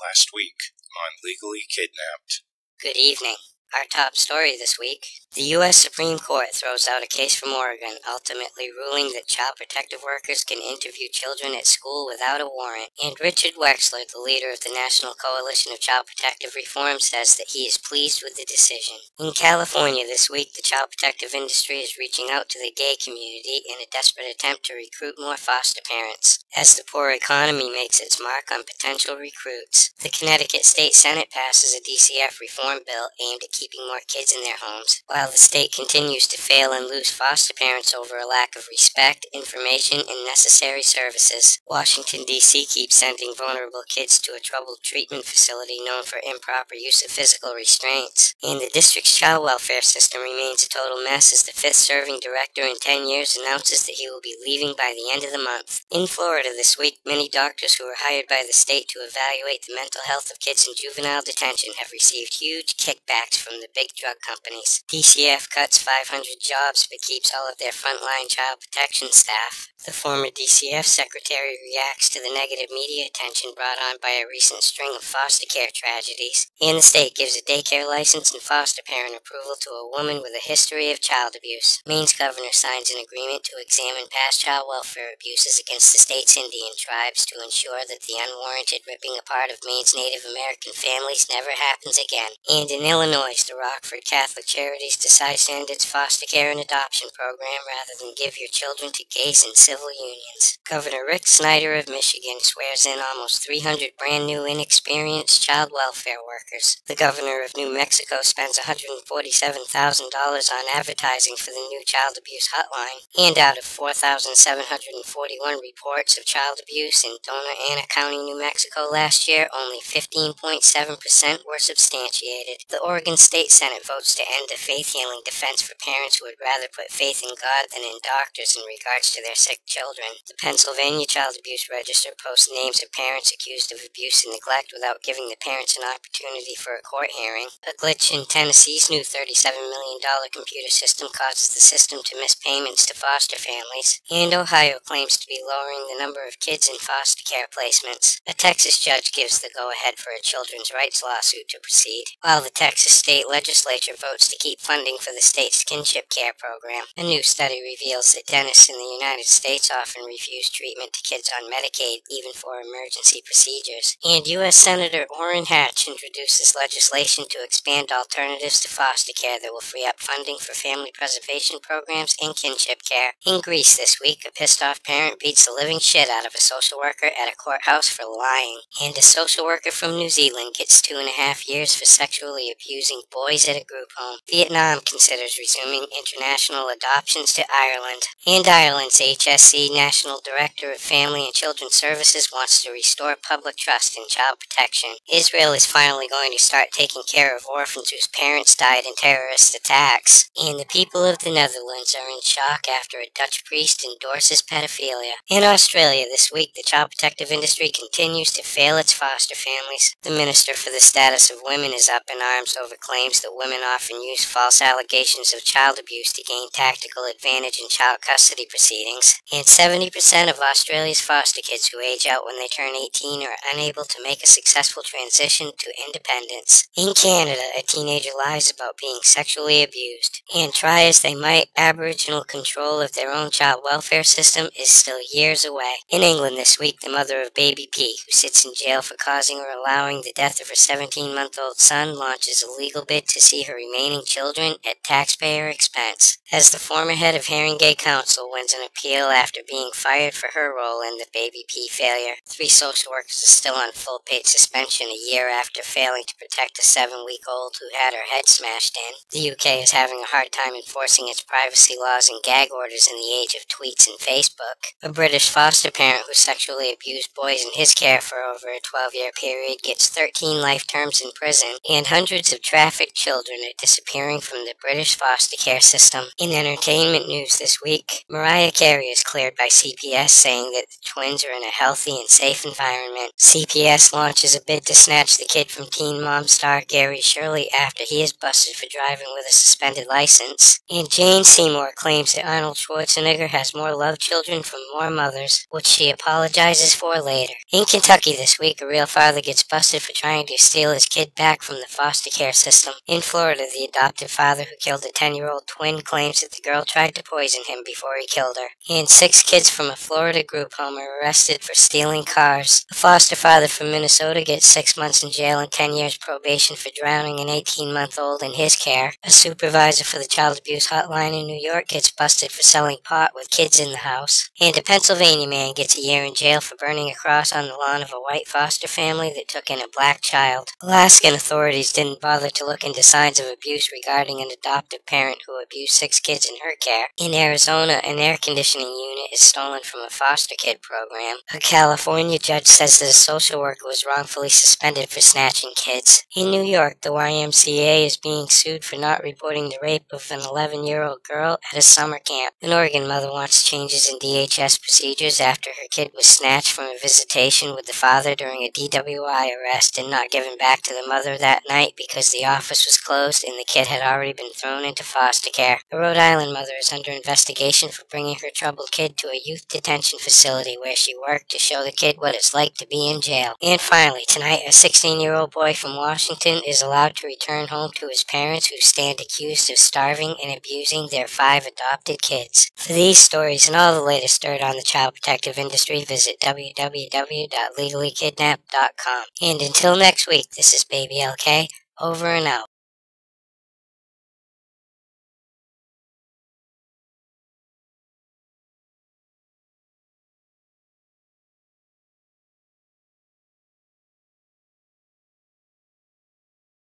last week on Legally Kidnapped. Good evening. Our top story this week. The U.S. Supreme Court throws out a case from Oregon, ultimately ruling that child protective workers can interview children at school without a warrant. And Richard Wexler, the leader of the National Coalition of Child Protective Reform, says that he is pleased with the decision. In California this week, the child protective industry is reaching out to the gay community in a desperate attempt to recruit more foster parents, as the poor economy makes its mark on potential recruits. The Connecticut State Senate passes a DCF reform bill aimed at keeping more kids in their homes, while the state continues to fail and lose foster parents over a lack of respect, information, and necessary services. Washington, D.C. keeps sending vulnerable kids to a troubled treatment facility known for improper use of physical restraints. And the district's child welfare system remains a total mess as the fifth serving director in 10 years announces that he will be leaving by the end of the month. In Florida this week, many doctors who were hired by the state to evaluate the mental health of kids in juvenile detention have received huge kickbacks from the big drug companies. DCF cuts 500 jobs but keeps all of their frontline child protection staff. The former DCF secretary reacts to the negative media attention brought on by a recent string of foster care tragedies. And the state gives a daycare license and foster parent approval to a woman with a history of child abuse. Maine's governor signs an agreement to examine past child welfare abuses against the state's Indian tribes to ensure that the unwarranted ripping apart of Maine's Native American families never happens again. And in Illinois, the Rockford Catholic Charities decides to end its foster care and adoption program rather than give your children to gays and civil unions. Governor Rick Snyder of Michigan swears in almost 300 brand new inexperienced child welfare workers. The governor of New Mexico spends $147,000 on advertising for the new child abuse hotline. And out of 4,741 reports of child abuse in Dona Ana County, New Mexico last year, only 15.7% were substantiated. The Oregon State Senate votes to end a faith-healing defense for parents who would rather put faith in God than in doctors in regards to their sick children. The Pennsylvania Child Abuse Register posts names of parents accused of abuse and neglect without giving the parents an opportunity for a court hearing. A glitch in Tennessee's new $37 million computer system causes the system to miss payments to foster families. And Ohio claims to be lowering the number of kids in foster care placements. A Texas judge gives the go-ahead for a children's rights lawsuit to proceed, while the Texas state legislature votes to keep funding for the state's kinship care program. A new study reveals that dentists in the United States often refuse treatment to kids on Medicaid, even for emergency procedures. And U.S. Senator Orrin Hatch introduces legislation to expand alternatives to foster care that will free up funding for family preservation programs and kinship care. In Greece this week, a pissed-off parent beats the living shit out of a social worker at a courthouse for lying. And a social worker from New Zealand gets 2.5 years for sexually abusing boys at a group home. Vietnam considers resuming international adoptions to Ireland. And Ireland's HSC National Director of Family and Children's Services wants to restore public trust in child protection. Israel is finally going to start taking care of orphans whose parents died in terrorist attacks. And the people of the Netherlands are in shock after a Dutch priest endorses pedophilia. In Australia this week, the child protective industry continues to fail its foster families. The Minister for the Status of Women is up in arms over claims that women often use false allegations of child abuse to gain tactical advantage in child custody proceedings. And 70% of Australia's foster kids who age out when they turn 18 are unable to make a successful transition to independence. In Canada, a teenager lies about being sexually abused. And try as they might, Aboriginal control of their own child welfare system is still years away. In England this week, the mother of baby P, who sits in jail for causing or allowing the death of her 17-month-old son, launches a legal bid to see her remaining children at taxpayer expense. As the former head of Haringey Council wins an appeal after being fired for her role in the baby P failure, 3 social workers are still on full paid suspension a year after failing to protect a 7-week-old who had her head smashed in. The UK is having a hard time enforcing its privacy laws and gag orders in the age of tweets and Facebook. A British foster parent who sexually abused boys in his care for over a 12-year period gets 13 life terms in prison, and hundreds of trafficked trafficked children are disappearing from the British foster care system. In entertainment news this week, Mariah Carey is cleared by CPS, saying that the twins are in a healthy and safe environment. CPS launches a bid to snatch the kid from Teen Mom star Gary Shirley after he is busted for driving with a suspended license. And Jane Seymore claims that Arnold Schwarzenegger has more love children from more mothers, which she apologizes for later. In Kentucky this week, a real father gets busted for trying to steal his kid back from the foster care system. In Florida, the adoptive father who killed a 10-year-old twin claims that the girl tried to poison him before he killed her. And 6 kids from a Florida group home are arrested for stealing cars. A foster father from Minnesota gets 6 months in jail and 10 years probation for drowning an 18-month-old in his care. A supervisor for the child abuse hotline in New York gets busted for selling pot with kids in the house. And a Pennsylvania man gets a year in jail for burning a cross on the lawn of a white foster family that took in a black child. Alaskan authorities didn't bother to look into signs of abuse regarding an adoptive parent who abused 6 kids in her care. In Arizona, an air conditioning unit is stolen from a foster kid program. A California judge says that a social worker was wrongfully suspended for snatching kids. In New York, the YMCA is being sued for not reporting the rape of an 11-year-old girl at a summer camp. An Oregon mother wants changes in DHS procedures after her kid was snatched from a visitation with the father during a DWI arrest and not given back to the mother that night because the office was closed and the kid had already been thrown into foster care. A Rhode Island mother is under investigation for bringing her troubled kid to a youth detention facility where she worked to show the kid what it's like to be in jail. And finally, tonight, a 16-year-old boy from Washington is allowed to return home to his parents, who stand accused of starving and abusing their 5 adopted kids. For these stories and all the latest dirt on the child protective industry, visit www.legallykidnapped.com. And until next week, this is Baby LK, over and out.